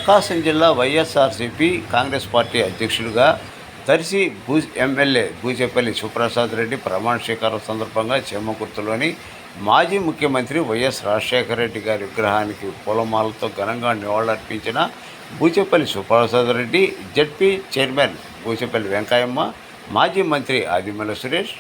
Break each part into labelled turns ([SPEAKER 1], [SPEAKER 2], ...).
[SPEAKER 1] ప్రకాశం జిల్లా వైఎస్ఆర్సీపీ కాంగ్రెస్ పార్టీ అధ్యక్షుడిగా దర్శి ఎమ్మెల్యే బూచేపల్లి శివప్రసాద్ రెడ్డి ప్రమాణ స్వీకారం సందర్భంగా చేమకుర్తిలోని మాజీ ముఖ్యమంత్రి వైఎస్ రాజశేఖర రెడ్డి గారి విగ్రహానికి పూలమాలతో ఘనంగా నివాళులర్పించిన బూచేపల్లి శివప్రసాద్ రెడ్డి, జడ్పీ చైర్మన్ బూచేపల్లి వెంకయ్యమ్మ, మాజీ మంత్రి ఆదిమూలపు సురేష్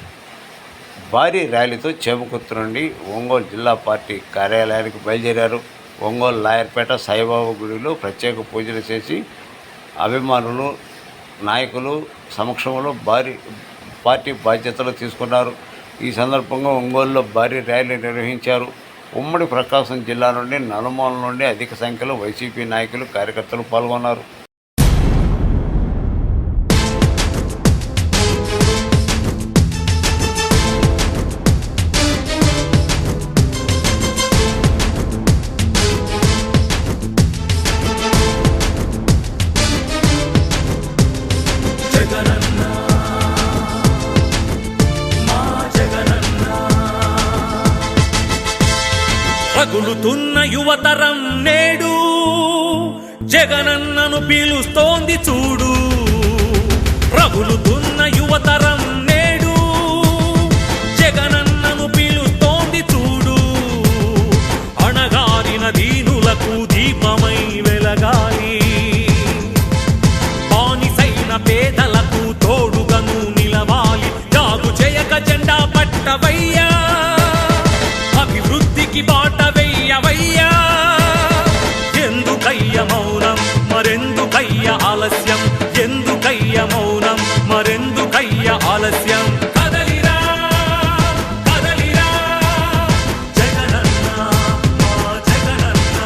[SPEAKER 1] భారీ ర్యాలీతో చేమకుర్తి నుండి ఒంగోలు జిల్లా పార్టీ కార్యాలయానికి బయలుదేరారు. ఒంగోలు లాయర్పేట సాయిబాబా గుడిలో ప్రత్యేక పూజలు చేసి అభిమానులు, నాయకులు సమక్షంలో పార్టీ బాధ్యతలు తీసుకున్నారు. ఈ సందర్భంగా ఒంగోలులో భారీ ర్యాలీ నిర్వహించారు. ఉమ్మడి ప్రకాశం జిల్లా నుండి నలుమూల నుండి అధిక సంఖ్యలో వైసీపీ నాయకులు, కార్యకర్తలు పాల్గొన్నారు.
[SPEAKER 2] రగులుతున్న యువతరం నేడు జగనన్నను పిలుస్తోంది చూడు. రగులుతున్న యువతరం నేడు జగనన్నను పిలుస్తోంది చూడు. అణగారిన దీనులకు దీపమై వెలగాలి, బానిసైన పేదలకు తోడుగను నిలవాలి. జాగు చేయక జెండా పట్టవయ్యా, అభివృద్ధికి బాట వెయ్యవయ్యా. ఎందుకయ్య మౌనం, మరెందుకయ్య ఆలస్యం? ఎందుకయ్య మౌనం, మరెందుకయ్య ఆలస్యం? కదలిరా కదలిరా జగనన్న, మా జగనన్న.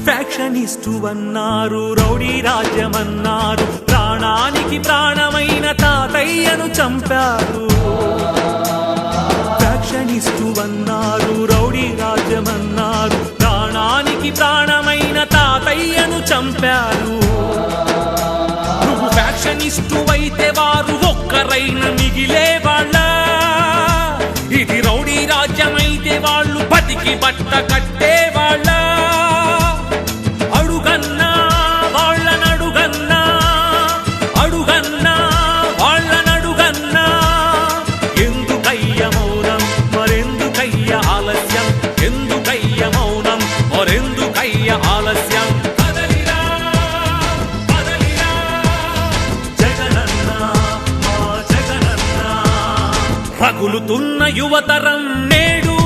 [SPEAKER 2] ఫ్యాక్షనిస్టు అన్నారు, రౌడీ రాజ్యమన్నారు, ప్రాణానికి ప్రాణమైన తాతయ్యను చంపారు. ఫ్యాక్షనిస్టు అన్నారు, రౌడీ రాజ్యమన్నారు, ప్రాణానికి ప్రాణమైన తాతయ్యను చంపారు. నువ్వు ఫ్యాక్షనిస్టు అయితే వారు ఒక్కరైన మిగిలేవాళ్ళ? ఇది రౌడీ రాజ్యమైతే వాళ్ళు బతికి బట్ట కట్టేవాళ్ళ? అడుగన్నా వాళ్ళనడుగన్నా, అడుగన్నా వాళ్ళనడుగన్నా. ఎందుకయ్య మౌనం, మరెందుకయ్య ఆలస్యం? ఎందుకయ్య మౌనం, మరెందుకయ్య ఆలస్యం? కదలిరా కదలిరా జగనన్న, మా జగనన్న. రగులుతున్న యువతరం నేడు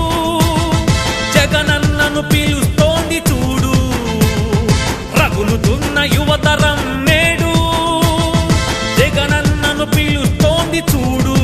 [SPEAKER 2] జగనన్నను పిలుస్తోంది చూడు. రగులుతున్న యువతరం నేడు జగనన్నను పిలుస్తోంది చూడు.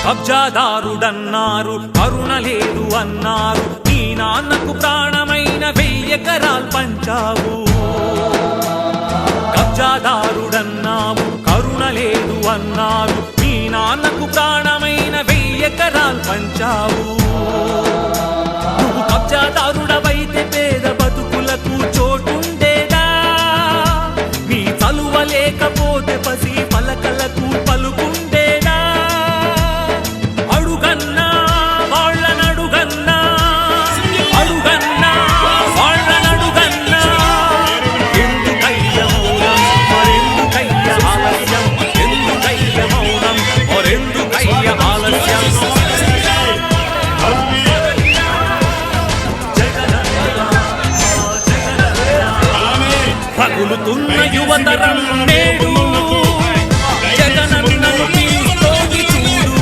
[SPEAKER 2] కబ్జాదారుడన్నారు, కరుణ లేదు అన్నారు, నీ నాన్నకు ప్రాణమైన 1000 ఎకరాలు పంచావు. కబ్జాదారుడన్నావు, కరుణ లేదు అన్నారు, నీ నాన్నకు ప్రాణమైన 1000 ఎకరాలు పంచావు. నువ్వు కబ్జాదారుడవైతే పేద బతుకులకు చోటుండేదా? నీ చలువ లేకపోతే పసి పలకలకు పలుకుండేదా? అడుగన్నా వాళ్ళనడుగన్నా, అడుగన్నా వాళ్ళనడుగన్నా. ఎందుకయ్య మౌనం, మరెందుకయ్య ఆలస్యం? ఎందుకయ్య మౌనం, మరెందుకయ్య ఆలస్యం? రగులుతున్న యువతరం నేడు జగనన్నను తీస్తోంది చూడు.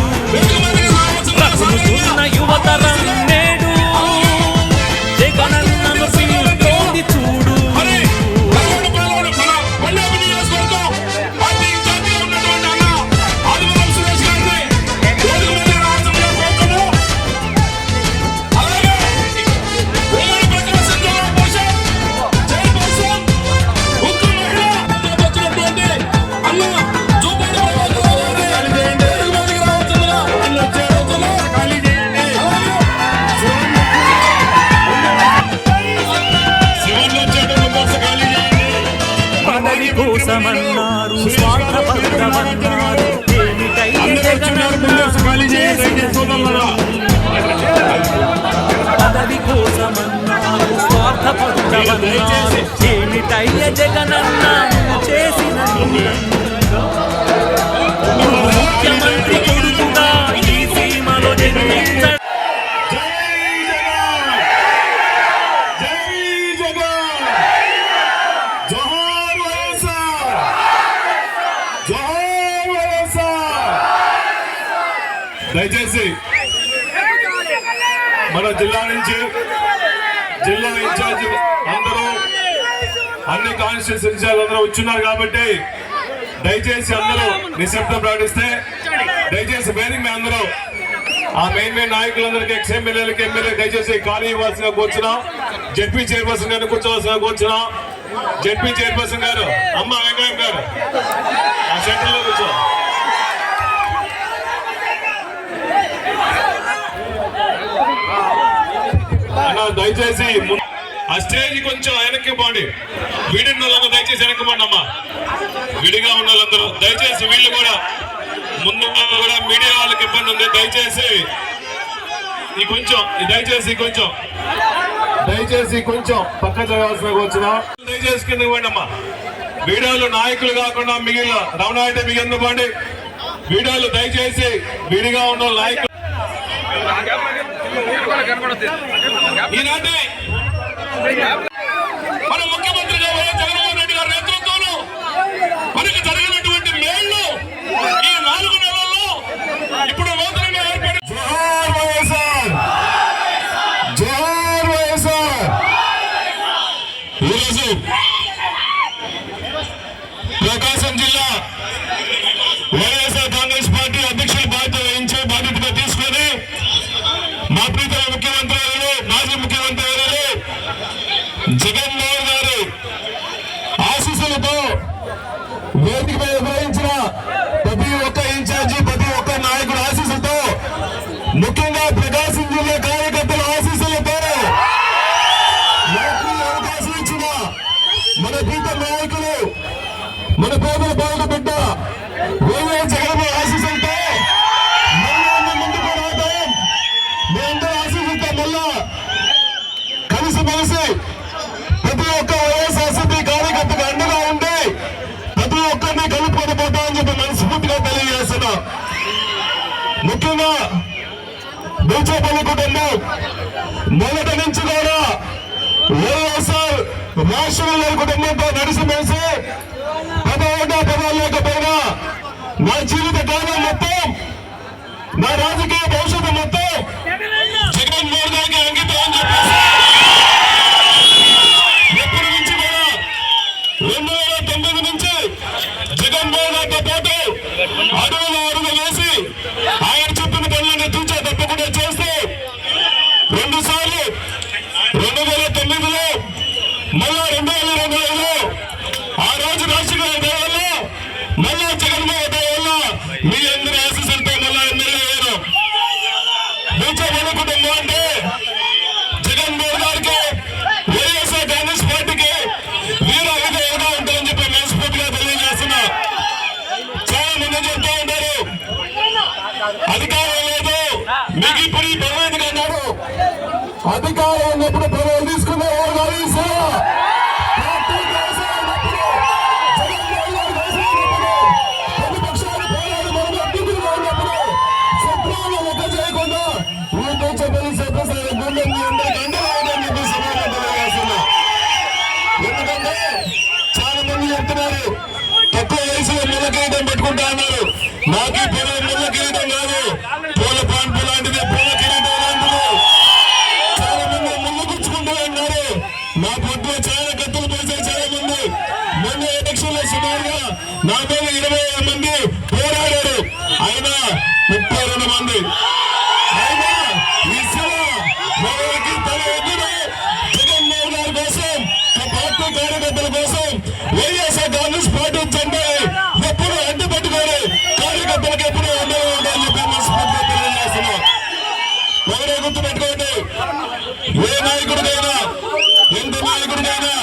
[SPEAKER 2] రగులుతున్న యువతరం నేడు జగనన్నను తీస్తోంది చూడు. పదవి కోసమన్నారు, స్వార్థపరమన్నారు, ఏమిటయ్యే జగనన్న పదవి కోసమన్నారు, స్వార్థపరమన్నారు, ఏమిటయ్యే జగనన్న చేసిన ముఖ్యమంత్రి కొడుకుగా ఈ సీమలో జన్మించ
[SPEAKER 3] దయచేసి మన జిల్లా నుంచి జిల్లా ఇన్ఛార్జ్ అందరూ అన్ని కాన్స్టిట్యూన్స్ ఇన్ఛార్జ్ అందరూ వచ్చున్నారు కాబట్టి దయచేసి అందరూ నిశ్శబ్దం ప్రకటిస్తే దయచేసి మెయిన్ మీ అందరూ ఆ మెయిన్ నాయకులందరికీ ఎక్స్ ఎమ్మెల్యేలకి ఎమ్మెల్యే దయచేసి ఖాళీ ఇవ్వాల్సిన కూర్చున్నాం. జెడ్పీ చైర్పర్సన్ గారిని కూర్చోవలసిన కూర్చున్నాం. జెడ్పీ చైర్పర్సన్ గారు అమ్మ వెంకయ్య గారు ఆ సెంటర్ లో కూర్చో. దయచేసి ఆ స్టేజ్ కొంచెం వెనక్కి పోండి. వీడిన వాళ్ళందరూ దయచేసి వెనక్కి పోండి అమ్మా. విడిగా ఉన్న వాళ్ళందరూ దయచేసి వీళ్ళు కూడా ముందు కూడా మీడియా వాళ్ళకి ఇబ్బంది ఉంది. దయచేసి కొంచెం పక్క జరగాల్సిన వచ్చినా దయచేసి కిందకి పోండి అమ్మా. వీడియోలు నాయకులు కాకుండా మిగిలిన రమణ అంటే మిగిలిన పోండి. వీడియోలు దయచేసి విడిగా ఉన్న నాయకులు ఈనాటి మన ముఖ్యమంత్రిగా వైఎస్ జగన్మోహన్ రెడ్డి గారి నేతృత్వంలో మనకు జరిగినటువంటి మేళ్లు ఈ 4 నెలల్లో ఇప్పుడు నూతనంగా ఏర్పడి జోహార్ వైఎస్ఆర్, జోహార్ వైఎస్ఆర్. ఈరోజు ప్రకాశం జిల్లా వైఎస్ఆర్ కాంగ్రెస్ పార్టీ అధ్యక్షుల బాధ్యతగా తీసుకొని మా ప్రీతమ ముఖ్యమంత్రి మాజీ ముఖ్యమంత్రి జగన్మోహన్ గారు ఆశీస్సులతో వేదిక మీద నిర్వహించిన ప్రతి ఒక్క ఇన్ఛార్జి ప్రతి ఒక్క నాయకుడు ఆశీస్సులతో ముఖ్యంగా ప్రకాశం జిల్లా కార్యకర్తల ఆశీస్సులతో అవకాశం ఇచ్చిన మన ప్రీతమ నాయకులు మన పేదల బాధ బిడ్డ వైఎస్ జగన్మోహన్ ఆశీస్సులతో ముందుకు రావడం మేమందరూ ఆశీస్సులతో మళ్ళా కలిసి ప్రతి ఒక్క వైఎస్ఆర్సీపీ కార్యకర్తకు అండగా ఉండి ప్రతి ఒక్కరిని కలుపుకొని పోతామని చెప్పి మనస్ఫూర్తిగా తెలియజేస్తున్నా. ముఖ్యంగా బూచేపల్లి కుటుంబం మొదటి నుంచి కూడా వైఎస్ఆర్ రాష్ట్రంలో కుటుంబంతో నడిచిమేసి పదవులు లేకపోయినా నా జీవిత కాలం మొత్తం నా రాజకీయ భవిష్యత్తు మొత్తం జగన్మోహన్ గారికి అంకితం అని చెప్పేసి ఎప్పటి నుంచి కూడా 2009 నుంచి జగన్మోహన్ గారితో పాటు అడుగులు వేసి ఆయన చెప్పిన పనులను తూచా తప్పకుండా చేస్తూ 2 సార్లు 2009లో మళ్ళా 2025లో ఆ రోజు రాజశేఖర రెడ్డి వల్ల మళ్ళా జగన్మోహన్ రెడ్డి వల్ల మీ అందరి ఆశీస్సులతో మళ్ళా ఎమ్మెల్యే అయ్యారు. బూచేపల్లి కుటుంబం అంటే జగన్ కిరీటం పెట్టుకుంటా అన్నారు. నాకు ముళ్ళ కిరీటం కాదు, పూల పాన్పు లాంటిది, పూల కిరీటం లాంటిది. చాలా మంది ముళ్ళు గుచ్చుకుంటూ ఉన్నారు. నా పొద్దులో చాలా కత్తులు పోసారు చాలా మంది. మొన్న ఎలక్షన్ లో సుమారుగా నా మీద 20 మంది పోరాడారు. అయినా 32 మంది. అయినా ఈ శివ మరొకరికి తన ఎదురు జగన్మోహన్ గారి కోసం, పార్టీ కార్యకర్తల కోసం వైఎస్ఆర్ కాంగ్రెస్ పార్టీ జెండా ఎప్పుడు అడ్డు పెట్టుకోరు. కార్యకర్తలకు ఎప్పుడు అండగా ఉండాలని చెప్పి మనస్ఫూర్తిగా తెలియజేస్తున్నాం. ఎవరే గుర్తు పెట్టుకోండి, ఏ నాయకుడికైనా ఎంత నాయకుడికైనా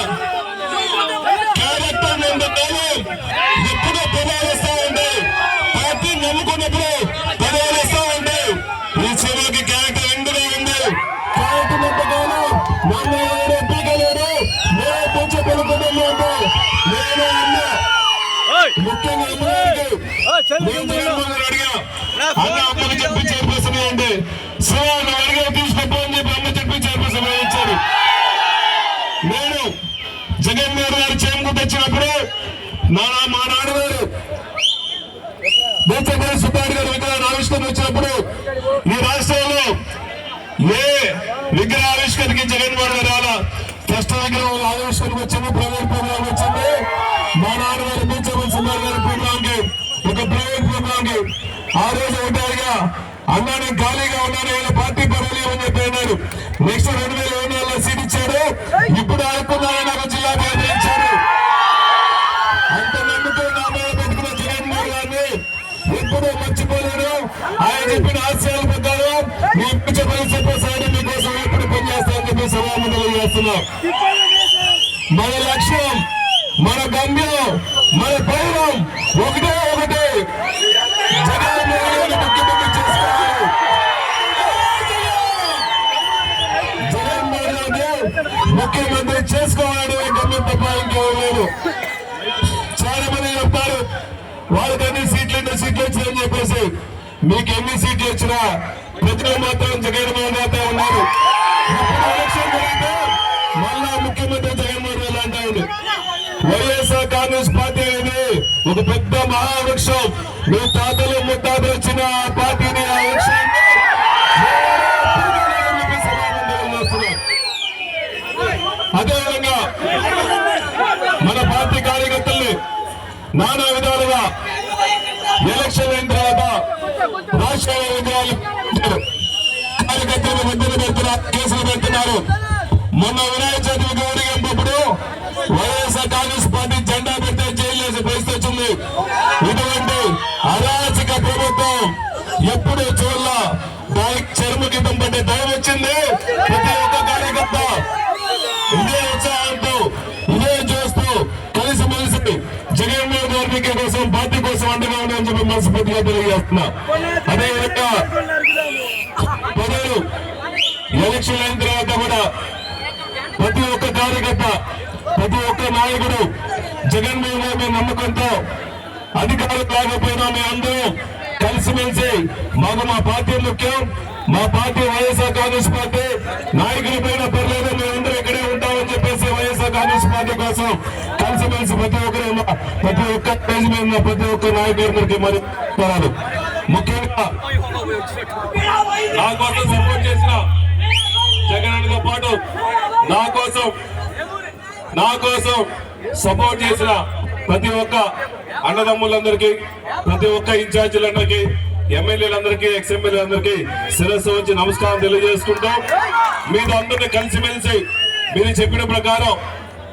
[SPEAKER 3] క్యారెక్టర్ కాలం ఎప్పుడో పదాలు వస్తా ఉంటాయి. పార్టీ నమ్ముకున్నప్పుడు పదాలు వస్తా ఉంటాయి. ఈ చివరికి క్యారెక్టర్ ఎండుగా ఉంది. క్యారెక్టర్ నమ్మకాలు నమ్మలేడు, పీకలేడు. నేను కొంచెం పెరుగుతుంది అంటే నేను అన్నా ముఖ్యంగా అన్న అమ్మని చెప్పి చైర్పర్సన్ అంటే శివాన్ని అడిగే తీసుకోపో అని చెప్పి అమ్మ చెప్పి చైర్పర్సన్ ఇచ్చారు. నేను జగన్మోహన్ గారు చేమకు తెచ్చినప్పుడు మా నాన్నగారు బొత్స సుబ్బారెడ్డి గారు విగ్రహాన్ని ఆవిష్కరణ వచ్చినప్పుడు ఈ రాష్ట్రంలో ఏ విగ్రహావిష్కరణకి జగన్మోహన్ గారు రాలా. ఫస్ట్ విగ్రహం ఆవిష్కరణకు వచ్చింది, ప్రైవేట్ ప్రోగ్రామ్ వచ్చింది. మా నాన్నగారు బొత్స సుబ్బారెడ్డి గారి ప్రోగ్రామ్ కి, ఒక ప్రైవేట్ ప్రోగ్రామ్ కి ఆ రోజు ఒకటిగా అన్నా నేను ఖాళీగా ఉన్నాను, వీళ్ళ పార్టీ పనులు అని చెప్పి అన్నారు. నెక్స్ట్ 2024లో సీట్ ఇచ్చారు. ఇప్పుడు అనుకున్నాను నాకు జిల్లా పార్టీ ఇచ్చారు. అంత నమ్ముతూ నా మీద పెట్టుకున్న జగన్మోహన్ గారిని ఎప్పుడూ మర్చిపోలేను. ఆయన చెప్పిన ఆశయాల ప్రకారం మీ పరిస్థితి మీకోసం ఎప్పుడు పనిచేస్తామని చెప్పి సభాముఖులు చేస్తున్నాం. మన లక్ష్యం, మన గమ్యం, మన పౌరం ఒకటే ఒకటి, జగన్మోహన్ గారిని ముఖ్యమంత్రి చేసుకోవాలి. జగన్మోహన్ గారిని ముఖ్యమంత్రి చేసుకోవాలని గమ్యం తప్ప ఇంకేం లేదు. చాలా మంది చెప్తారు వాళ్ళకి ఎన్ని సీట్లు వచ్చినాయని చెప్పేసి. మీకు ఎన్ని సీట్లు వచ్చినా ప్రజలు మాత్రం జగన్మోహన్ గారితో ఉన్నారు. ఇప్పుడు ఎలక్షన్ జరిగితే మళ్ళా ముఖ్యమంత్రి జగన్మోహన్ గారు అంటాడు. వైఎస్ఆర్ కాంగ్రెస్ పార్టీ అనేది ఒక పెద్ద మహావృక్షం. మీ తాతలు ముత్తాతలు వచ్చిన ఆ పార్టీని, ఆ వృక్షాన్ని అదేవిధంగా మన పార్టీ కార్యకర్తల్ని నానా విధాలుగా ఎలక్షన్ అయిన తర్వాత రాష్ట్ర విగ్రహాలు కార్యకర్తలు మధ్యలో పెడుతున్నారు, కేసులు పెడుతున్నారు. మొన్న వినాయక చవితి గౌరవింపప్పుడు వైఎస్ఆర్ కాంగ్రెస్ పార్టీ జెండా పెడితే జైలు వేసే పరిస్థితి వచ్చింది. ఇటువంటి అరాచక ప్రభుత్వం ఎప్పుడు చూడాల. దానికి చర్మగీతం పట్టే టైం వచ్చింది. ప్రతి ఒక్క కార్యకర్త ఇదే ఉత్సాహంతో, ఇదే చూస్తూ కలిసిమెలిసి జగన్మోహన్ గారి కోసం, పార్టీ కోసం అండగా ఉండాలని చెప్పి మనస్ఫూర్తిగా తెలియజేస్తున్నా. అదేవిధంగా ప్రజలు ఎలక్షన్ అయిన తర్వాత కూడా ప్రతి ఒక్క కార్యకర్త, ప్రతి ఒక్క నాయకుడు జగన్మోహన్ గారి నమ్మకంతో అధికారులు లేకపోయినా మేము అందరం కలిసిమెలిసి మాకు మా పార్టీ ముఖ్యం, మా పార్టీ వైఎస్ఆర్ కాంగ్రెస్ పార్టీ, నాయకుల పైన పర్లేదు మేమందరం ఇక్కడే ఉంటామని చెప్పేసి వైఎస్ఆర్ కాంగ్రెస్ పార్టీ కోసం కలిసిమెలిసి ప్రతి ఒక్కరు, ప్రతి ఒక్క స్టేజ్ మీద ప్రతి ఒక్క నాయకుడికి మరి ముఖ్యంగా నా కోసం సపోర్ట్ చేసిన జగన్తో పాటు నా కోసం సపోర్ట్ చేసిన ప్రతి ఒక్క అన్నదమ్ములందరికీ, ప్రతి ఒక్క ఇన్ఛార్జీలందరికీ, ఎమ్మెల్యేలందరికీ, ఎక్స్ఎమ్మెల్యేలందరికీ శిరస్సు వచ్చి నమస్కారం తెలియజేసుకుంటాం. మీరు అందరినీ కలిసిమెలిసి మీరు చెప్పిన ప్రకారం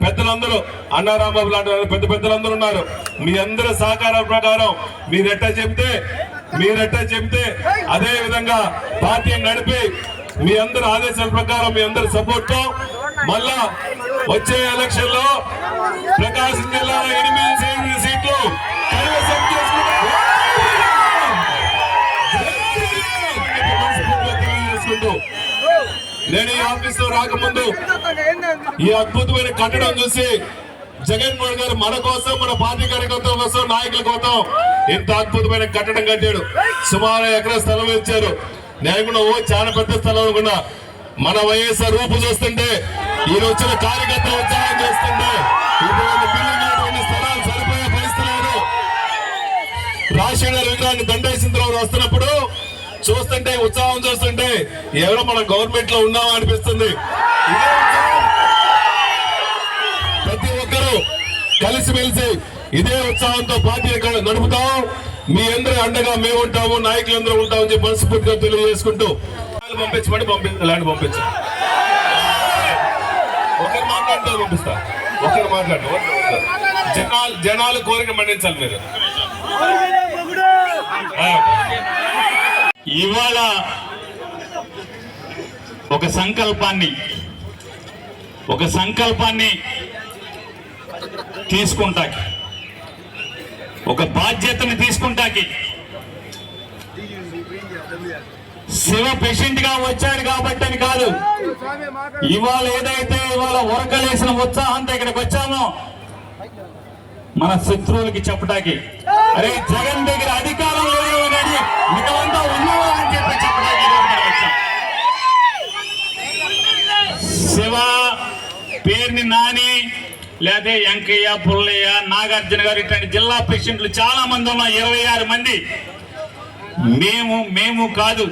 [SPEAKER 3] పెద్దలందరూ అన్నారాంబాబు లాంటి పెద్ద పెద్దలందరూ ఉన్నారు. మీ అందరి సహకారం ప్రకారం మీరెట్టా చెప్తే అదే విధంగా పార్టీ నడిపి మీ అందరి ఆదేశాల ప్రకారం మీ అందరి సపోర్ట్ తో మళ్ళా వచ్చే ఎలక్షన్ లో ప్రకాశం జిల్లాలో 8 సీట్లు కైవసం చేసుకుంటూ నేను ఈ ఆఫీస్ లో రాకముందు ఈ అద్భుతమైన కట్టడం చూసి జగన్మోహన్ గారు మన కోసం, మన పార్టీ కార్యకర్తల కోసం, నాయకుల కోసం ఇంత అద్భుతమైన కట్టడం కట్టాడు. సుమారు ఎకరా స్థలం ఇచ్చారు. నేను చాలా పెద్ద స్థలం అనుకున్నా. మన వైఎస్ఆర్ రూపు చూస్తుంటే, ఈయన వచ్చిన కార్యకర్తలు ఉత్సాహం చేస్తుంటే ఇటువంటి బిల్డింగ్ స్థలాలు సరిపోయే పరిస్థితి లేదు. రాజశేఖర విగ్రహాన్ని దండేసిన తర్వాత వస్తున్నప్పుడు చూస్తుంటే ఉత్సాహం చూస్తుంటే ఎవరో మన గవర్నమెంట్ లో ఉన్నామా అనిపిస్తుంది. ఇదే ఉత్సాహం. ప్రతి ఒక్కరూ కలిసిమెలిసి ఇదే ఉత్సాహంతో పార్టీని నడుపుతాం. మీ అందరూ అండగా మేము ఉంటాము, నాయకులందరూ ఉంటామని చెప్పి మనస్ఫూర్తిగా తెలియజేసుకుంటూ పంపించమంటే ల్యాండ్ పంపించు. ఒకరు మాట్లాడితే పంపిస్తా. ఒకరు మాట్లాడు. జనాలు కోరిక మన్నించాలి మీరు.
[SPEAKER 4] ఇవాళ ఒక సంకల్పాన్ని తీసుకుంటాకి, ఒక బాధ్యతని తీసుకుంటాకి శివ పేషెంట్ గా వచ్చాడు కాబట్టి అని కాదు. ఇవాళ ఏదైతే ఇవాళ ఉరకలేసిన ఉత్సాహంతో ఇక్కడికి వచ్చామో మన శత్రువులకి చెప్పడానికి, అరే జగన్ దగ్గర అధికారం లేదు అని మిగతా ఉన్నావా అని చెప్పి చెప్పడానికి వచ్చాం. శివ పేరుని నాని లేదా వెంకయ్య, పుల్లయ్య, నాగార్జున గారు ఇట్లాంటి జిల్లా ప్రెసిడెంట్లు చాలా మంది ఉన్నా, 26 మంది. మేము కాదు,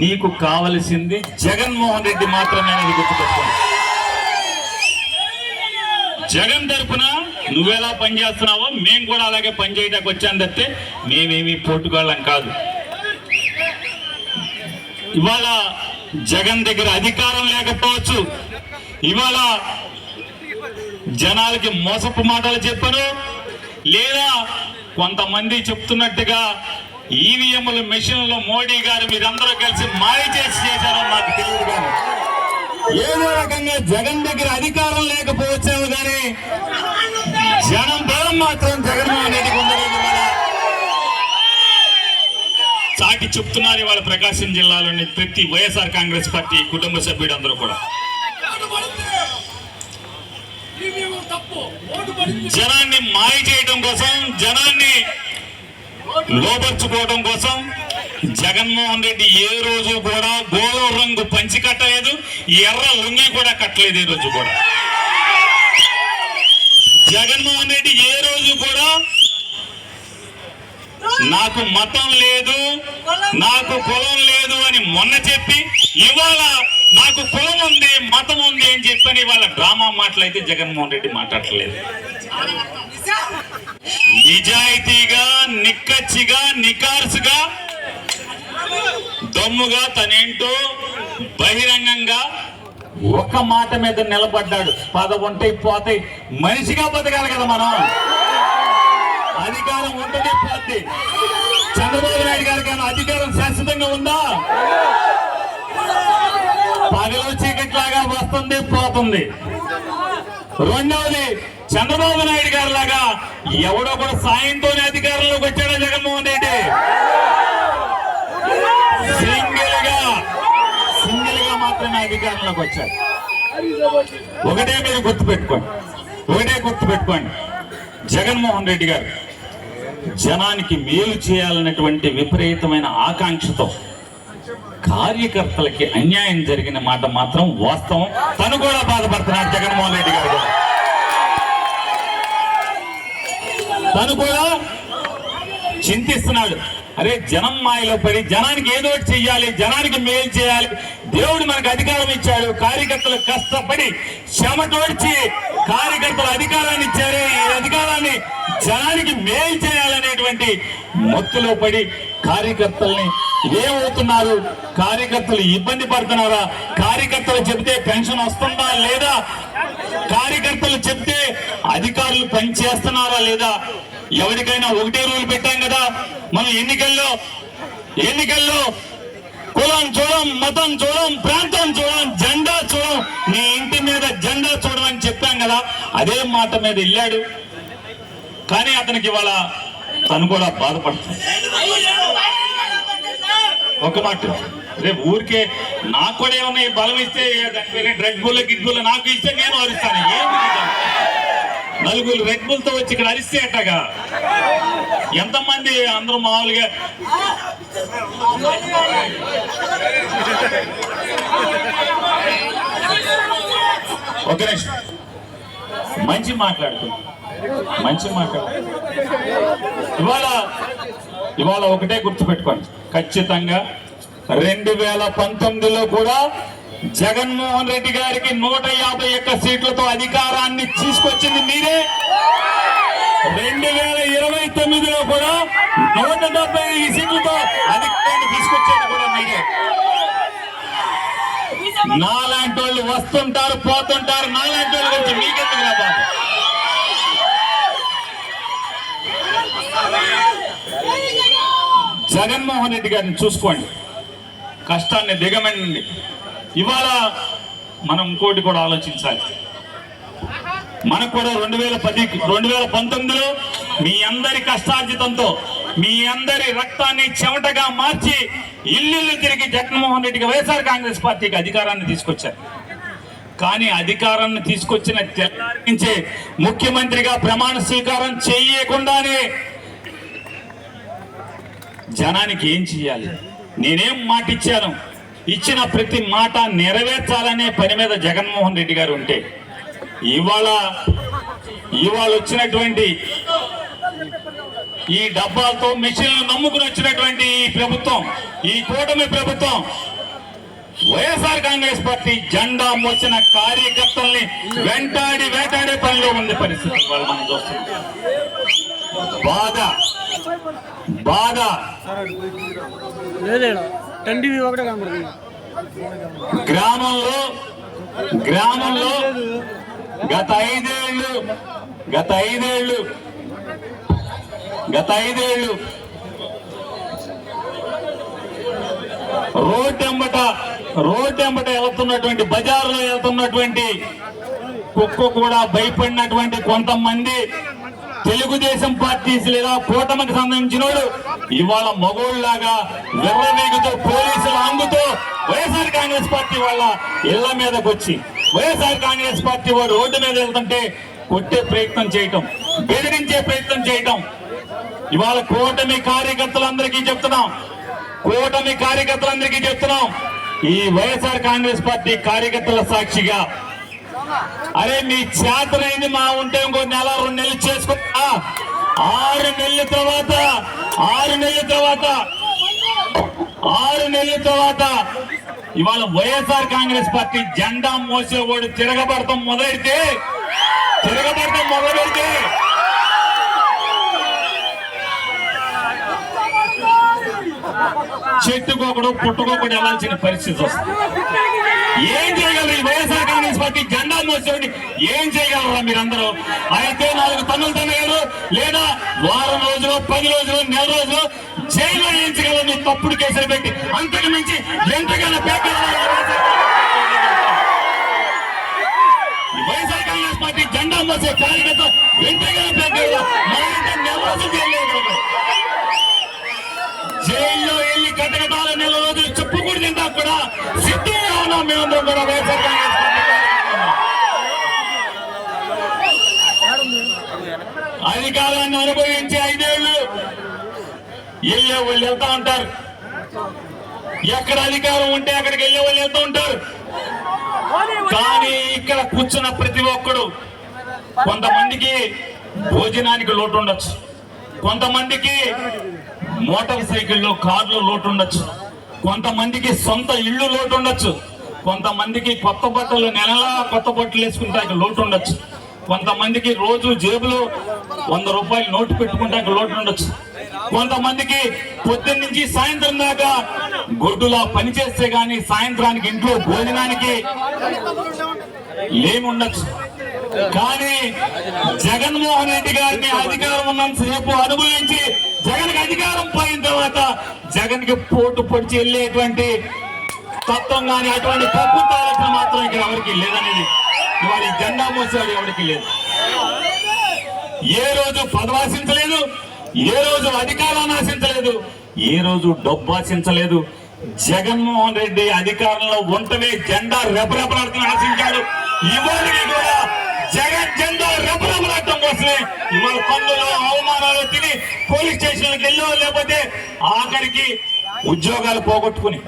[SPEAKER 4] నీకు కావలసింది జగన్మోహన్ రెడ్డి మాత్రమే అనేది గుర్తుపెట్టుకోండి. జగన్ తరపున నువ్వెలా పనిచేస్తున్నావో మేము కూడా అలాగే పనిచేయడానికి వచ్చాను తప్పితే మేమేమి పోటుగాళ్ళం కాదు. ఇవాళ జగన్ దగ్గర అధికారం లేకపోవచ్చు, ఇవాళ జనాలకి మోసపు మాటలు చెప్పను, లేదా కొంతమంది చెప్తున్నట్టుగా ఈవీఎంల మెషిన్లో మోడీ గారు మీరందరూ కలిసి మాయ చేశారో నాకు తెలియదు. కానీ ఏదో రకంగా జగన్ దగ్గర అధికారం లేకపోవచ్చాము, కానీ జనం బలం మాత్రం జగన్మోహన్ రెడ్డికి ఉందని చాటి చెప్తున్నారు. ఇవాళ ప్రకాశం జిల్లాలోని ప్రతి వైఎస్ఆర్ కాంగ్రెస్ పార్టీ కుటుంబ సభ్యులందరూ కూడా జనాన్ని మాయ చేయడం కోసం, జనాన్ని లోపరుచుకోవడం కోసం జగన్మోహన్ రెడ్డి ఏ రోజు కూడా గోళం రంగు పంచి కట్టలేదు, ఎర్ర లుంగి కూడా కట్టలేదు. ఈ రోజు కూడా జగన్మోహన్ రెడ్డి ఏ రోజు కూడా నాకు మతం లేదు, నాకు కులం లేదు అని మొన్న చెప్పి ఇవాళ నాకు కులం ఉంది, మతం ఉంది అని చెప్పని ఇవాళ డ్రామా మాటలైతే జగన్మోహన్ రెడ్డి మాట్లాడలేదు. నిజాయితీగా, నిక్కచ్చిగా, నికార్సుగా, దమ్ముగా తనేంటో బహిరంగంగా ఒక మాట మీద నిలబడ్డాడు. పదవుంటాయి పోతాయి, మనిషిగా బతకాలి కదా మనం. అధికారం ఉంటుంది పోతే. చంద్రబాబు నాయుడు గారికి అధికారం శాశ్వతంగా ఉందా? పగలు చీకట్లాగా వస్తుంది పోతుంది. రెండవది, చంద్రబాబు నాయుడు గారి లాగా ఎవడో కూడా సాయంతోనే అధికారంలోకి వచ్చాడా జగన్మోహన్ రెడ్డి? సింగిల్ గా మాత్రమే అధికారంలోకి వచ్చాడు. ఒకటే మీరు గుర్తుపెట్టుకోండి, జగన్మోహన్ రెడ్డి గారు జనానికి మేలు చేయాలన్నటువంటి విపరీతమైన ఆకాంక్షతో కార్యకర్తలకి అన్యాయం జరిగిన మాట మాత్రం వాస్తవం. తను కూడా బాధపడుతున్నాడు జగన్మోహన్ రెడ్డి గారు. తను కూడా చింతిస్తున్నాడు. అరే జనం మాయలో పడి జనానికి ఏదో ఒకటి చెయ్యాలి, జనానికి మేలు చేయాలి. దేవుడు మనకు అధికారం ఇచ్చాడు, కార్యకర్తలు కష్టపడి చెమటోడ్చి కార్యకర్తలు అధికారాన్ని ఇచ్చారు. ఈ అధికారాన్ని జనానికి మేలు చేయాలనేటువంటి మొత్తులో పడి కార్యకర్తల్ని ఏమవుతున్నారు, కార్యకర్తలు ఇబ్బంది పడుతున్నారా, కార్యకర్తలు చెబితే పెన్షన్ వస్తుందా లేదా, కార్యకర్తలు చెప్తే అధికారులు పని చేస్తున్నారా లేదా? ఎవరికైనా ఒకటే రూల్ పెట్టాం కదా మనం, ఎన్నికల్లో కులం చూడం, మతం చూడం, ప్రాంతం చూడం, జెండా చూడం, నీ ఇంటి మీద జెండా చూడమని చెప్పాం కదా. అదే మాట మీద వెళ్ళాడు. కానీ అతనికి ఇవాళ తను కూడా బాధపడుతుంది. ఒక మాట, రేపు ఊరికే నాకు కూడా ఏమన్నా బలం ఇస్తే రెడ్ బుల్ గిడ్బుల్ నాకు ఇస్తే నేను అరుస్తాను. ఏమి నలుగురు రెడ్ బుల్తో వచ్చి ఇక్కడ అరిస్తే అట్టగా ఎంతమంది అందరూ మామూలుగా ఒక నిమిషం మంచి మాట్లాడుతున్నాం. మంచి మాట. ఇవాళ ఒకటే గుర్తుపెట్టుకోండి, ఖచ్చితంగా 2019లో కూడా జగన్మోహన్ రెడ్డి గారికి 151 సీట్లతో అధికారాన్ని తీసుకొచ్చింది మీరే. 2029లో కూడా 175 సీట్లతో అధికారాన్ని తీసుకొచ్చేది కూడా మీరే. నాలాంటి వాళ్ళు వస్తుంటారు పోతుంటారు, నాలాంటి వాళ్ళు గురించి మీకెందుకు రా బాబు? జగన్మోహన్ రెడ్డి గారిని చూసుకోండి, కష్టాన్ని దిగమండి. ఇవాళ మనం ఇంకోటి కూడా ఆలోచించాలి. మనకు కూడా 2019లో మీ అందరి కష్టార్జితంతో, మీ అందరి రక్తాన్ని చెమటగా మార్చి ఇల్లు తిరిగి జగన్మోహన్ రెడ్డికి వైఎస్ఆర్ కాంగ్రెస్ పార్టీకి అధికారాన్ని తీసుకొచ్చారు. కానీ అధికారాన్ని తీసుకొచ్చిన తెల్లారించే ముఖ్యమంత్రిగా ప్రమాణ స్వీకారం చేయకుండానే జనానికి ఏం చేయాలి, నేనేం మాట ఇచ్చాను, ఇచ్చిన ప్రతి మాట నెరవేర్చాలనే పని మీద జగన్మోహన్ రెడ్డి గారు ఉంటే, ఇవాళ వచ్చినటువంటి ఈ డబ్బాలతో మిషన్లు నమ్ముకుని వచ్చినటువంటి ఈ ప్రభుత్వం, ఈ కూటమి ప్రభుత్వం వైఎస్ఆర్ కాంగ్రెస్ పార్టీ జెండా మోసిన కార్యకర్తల్ని వేటాడే పనిలో ఉంది పరిస్థితి. వాళ్ళు మనం చూస్తున్నాం. బాధ గ్రామంలో గత ఐదేళ్లు రోడ్డెంబట వెళ్తున్నటువంటి, బజార్లో వెళ్తున్నటువంటి కుక్క కూడా భయపడినటువంటి కొంతమంది తెలుగుదేశం పార్టీస్ లేదా కూటమికి సంబంధించిన వాళ్ళు ఇవాళ మగోళ్ళలాగా విర్రవేగుతూ పోలీసులు అందుతూ వైఎస్ఆర్ కాంగ్రెస్ పార్టీ వాళ్ళ ఇళ్ల మీదకి వచ్చి వైఎస్ఆర్ కాంగ్రెస్ పార్టీ వాడు రోడ్డు మీద వెళ్తుంటే కొట్టే ప్రయత్నం చేయటం, బెదిరించే ప్రయత్నం చేయటం. ఇవాళ కూటమి కార్యకర్తలందరికీ చెప్తున్నాం, ఈ వైఎస్ఆర్ కాంగ్రెస్ పార్టీ కార్యకర్తల సాక్షిగా, అరే మీ చేతనైంది మా ఉంటే ఇంకో నెల 2 నెలలు చేసుకుంటా, 6 నెలల తర్వాత ఇవాళ వైఎస్ఆర్ కాంగ్రెస్ పార్టీ జెండా మోసేవాడు తిరగబడతాం మొదలెడితే చెట్టుకోకడు పుట్టుకోకడు వెళ్ళాల్సిన పరిస్థితి వస్తుంది. ఏం చేయగలరు? ఈ వైఎస్ఆర్ కాంగ్రెస్ పార్టీ జెండా మోసేవాడి ఏం చేయగలరా మీరందరూ? అయితే 4 తన్నులు తనగలరు, లేదా వారం రోజులు, 10 రోజులు, నెల రోజులు జైల్లో వేయించగలరు. నువ్వు తప్పుడు కేసులు పెట్టి అంతకు మించి ఎంతగానో వైఎస్ఆర్ కాంగ్రెస్ పార్టీ జెండా మోసే కార్యకర్త ఎంతగానో నెల రోజులు జైల్లో వెళ్ళి కటకటాల నెల రోజులు చెప్పుకూడదు కూడా సిద్ధంగా ఉన్నాం మేమందరం కూడా. వైఎస్ఆర్ కాంగ్రెస్ అధికారాన్ని అనుభవించి 5 ఏళ్ళు వెళ్ళే వాళ్ళు వెళ్తా ఉంటారు. ఎక్కడ అధికారం ఉంటే అక్కడికి వెళ్ళే వాళ్ళు వెళ్తూ ఉంటారు. కానీ ఇక్కడ కూర్చున్న ప్రతి ఒక్కడు, కొంతమందికి భోజనానికి లోటు ఉండొచ్చు, కొంతమందికి మోటార్ సైకిల్లో, కార్లో లోటు ఉండొచ్చు, కొంతమందికి సొంత ఇళ్ళు లోటు ఉండొచ్చు, కొంతమందికి కొత్త బట్టలు నెలలా కొత్త బట్టలు వేసుకుంటానికి లోటు ఉండొచ్చు, కొంతమందికి రోజు జేబులో 100 రూపాయలు నోటు పెట్టుకుంటానికి లోటు ఉండొచ్చు, కొంతమందికి పొద్దున్న నుంచి సాయంత్రం దాకా గొడ్డులా పనిచేస్తే గాని సాయంత్రానికి ఇంట్లో భోజనానికి లేముండొచ్చు. కానీ జగన్మోహన్ రెడ్డి గారిని అధికారం ఉన్నంతసేపు అనుభవించి జగన్కి అధికారం పోయిన తర్వాత జగన్కి పోటు పొడిచి వెళ్ళేటువంటి తత్వం కానీ అటువంటి ప్రభుత్వ ఆలోచన మాత్రం ఇక్కడ ఎవరికి లేదనేది ఇవాళ జెండా మోసేవాడు ఎవరికి లేదు. ఏ రోజు పదవి ఆశించలేదు, ఏ రోజు అధికారాన్ని ఆశించలేదు, ఏ రోజు డబ్బు ఆశించలేదు. జగన్మోహన్ రెడ్డి అధికారంలో ఉంటమే జెండా రెపరెపలాడుతున్న ఆశించాడు. ఇవాళకి కూడా జగన్ జెండా రెపరెపలాడటం కోసమే ఇవాళ పన్నులు అవమానాలు తిని పోలీస్ స్టేషన్లకు వెళ్ళో, లేకపోతే ఆఖరికి ఉద్యోగాలు పోగొట్టుకుని,